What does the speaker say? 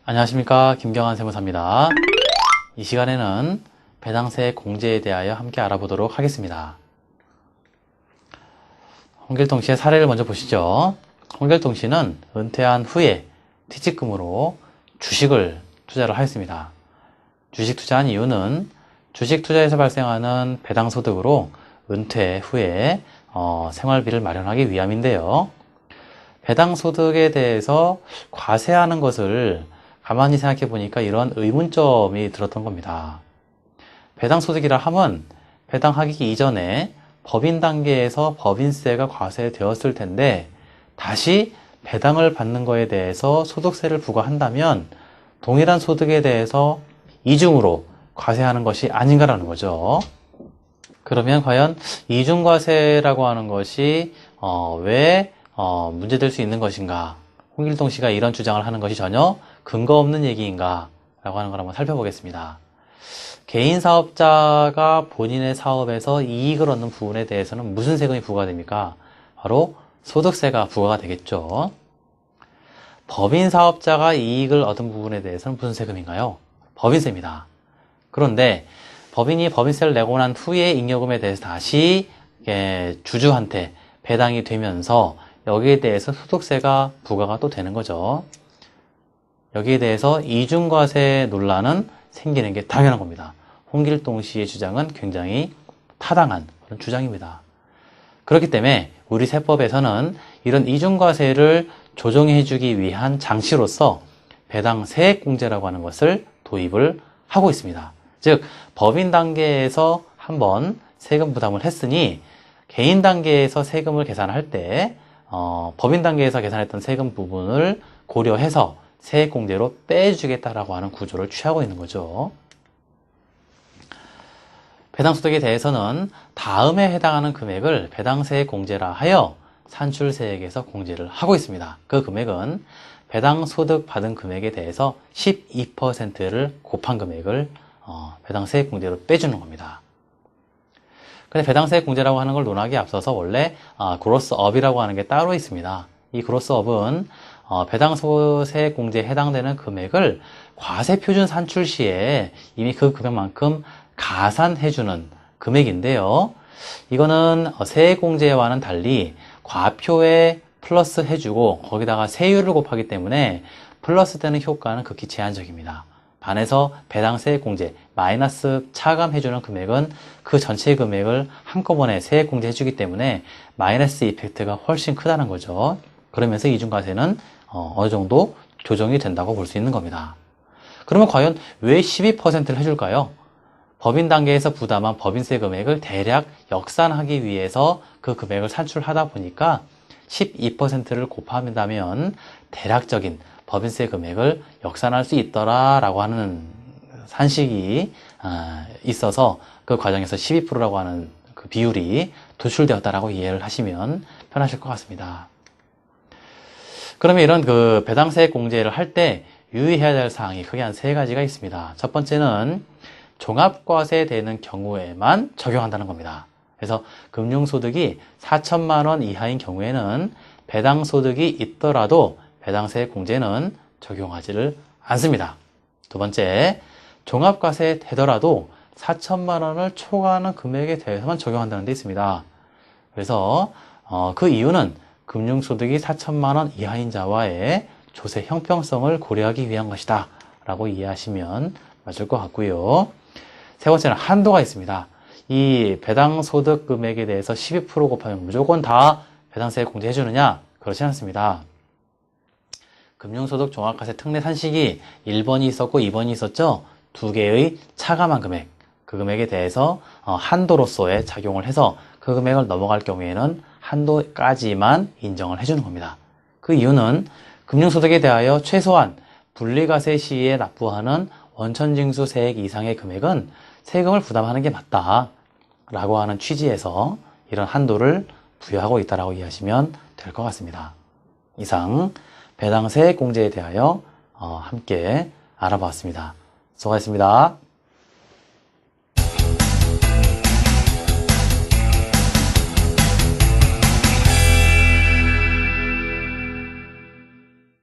안녕하십니까, 김경환 세무사입니다. 이 시간에는 배당세 공제에 대하여 함께 알아보도록 하겠습니다. 홍길동 씨의 사례를 먼저 보시죠. 홍길동 씨는 은퇴한 후에 퇴직금으로 주식을 투자를 하였습니다. 주식 투자한 이유는 주식 투자에서 발생하는 배당소득으로 은퇴 후에 생활비를 마련하기 위함인데요. 배당소득에 대해서 과세하는 것을 가만히 생각해 보니까 이런 의문점이 들었던 겁니다. 배당소득이라 함은 배당하기 이전에 법인 단계에서 법인세가 과세되었을 텐데 다시 배당을 받는 거에 대해서 소득세를 부과한다면 동일한 소득에 대해서 이중으로 과세하는 것이 아닌가라는 거죠. 그러면 과연 이중과세라고 하는 것이 왜 문제될 수 있는 것인가? 홍길동 씨가 이런 주장을 하는 것이 전혀 근거 없는 얘기인가? 라고 하는 걸 한번 살펴보겠습니다. 개인 사업자가 본인의 사업에서 이익을 얻는 부분에 대해서는 무슨 세금이 부과됩니까? 바로 소득세가 부과가 되겠죠. 법인 사업자가 이익을 얻은 부분에 대해서는 무슨 세금인가요? 법인세입니다. 그런데 법인이 법인세를 내고 난 후에 잉여금에 대해서 다시 주주한테 배당이 되면서 여기에 대해서 소득세가 부과가 또 되는 거죠. 여기에 대해서 이중과세 논란은 생기는 게 당연한 겁니다. 홍길동 씨의 주장은 굉장히 타당한 그런 주장입니다. 그렇기 때문에 우리 세법에서는 이런 이중과세를 조정해주기 위한 장치로서 배당세액공제라고 하는 것을 도입을 하고 있습니다. 즉 법인 단계에서 한번 세금 부담을 했으니 개인 단계에서 세금을 계산할 때 법인 단계에서 계산했던 세금 부분을 고려해서 세액공제로 빼주겠다라고 하는 구조를 취하고 있는 거죠. 배당소득에 대해서는 다음에 해당하는 금액을 배당세액공제라 하여 산출세액에서 공제를 하고 있습니다. 그 금액은 배당소득 받은 금액에 대해서 12%를 곱한 금액을 배당세액공제로 빼주는 겁니다. 근데 배당세액공제라고 하는 걸 논하기에 앞서서 원래 그로스업이라고 하는 게 따로 있습니다. 이 그로스업은 배당세액공제에 해당되는 금액을 과세표준 산출 시에 이미 그 금액만큼 가산해주는 금액인데요. 이거는 세액공제와는 달리 과표에 플러스 해주고 거기다가 세율을 곱하기 때문에 플러스 되는 효과는 극히 제한적입니다. 반해서 배당세액공제 마이너스 차감해주는 금액은 그 전체 금액을 한꺼번에 세액공제 해주기 때문에 마이너스 이펙트가 훨씬 크다는 거죠. 그러면서 이중과세는 어느 정도 조정이 된다고 볼 수 있는 겁니다. 그러면 과연 왜 12%를 해줄까요? 법인 단계에서 부담한 법인세 금액을 대략 역산하기 위해서 그 금액을 산출하다 보니까 12%를 곱한다면 대략적인 법인세 금액을 역산할 수 있더라라고 하는 산식이 있어서 그 과정에서 12%라고 하는 그 비율이 도출되었다라고 이해를 하시면 편하실 것 같습니다. 그러면 이런 그 배당세액 공제를 할 때 유의해야 될 사항이 크게 한 세 가지가 있습니다. 첫 번째는 종합과세 되는 경우에만 적용한다는 겁니다. 그래서 금융소득이 4천만 원 이하인 경우에는 배당소득이 있더라도 배당세액 공제는 적용하지를 않습니다. 두 번째, 종합과세 되더라도 4천만 원을 초과하는 금액에 대해서만 적용한다는 데 있습니다. 그래서 그 이유는 금융소득이 4천만 원 이하인 자와의 조세 형평성을 고려하기 위한 것이다 라고 이해하시면 맞을 것 같고요. 세 번째는 한도가 있습니다. 이 배당소득 금액에 대해서 12% 곱하면 무조건 다 배당세액 공제해주느냐? 그렇지 않습니다. 금융소득 종합과세 특례 산식이 1번이 있었고 2번이 있었죠. 두 개의 차감한 금액, 그 금액에 대해서 한도로서의 작용을 해서 그 금액을 넘어갈 경우에는 한도까지만 인정을 해주는 겁니다. 그 이유는 금융소득에 대하여 최소한 분리과세 시에 납부하는 원천징수세액 이상의 금액은 세금을 부담하는 게 맞다 라고 하는 취지에서 이런 한도를 부여하고 있다고 이해하시면 될 것 같습니다. 이상 배당세액 공제에 대하여 함께 알아보았습니다. 수고하셨습니다.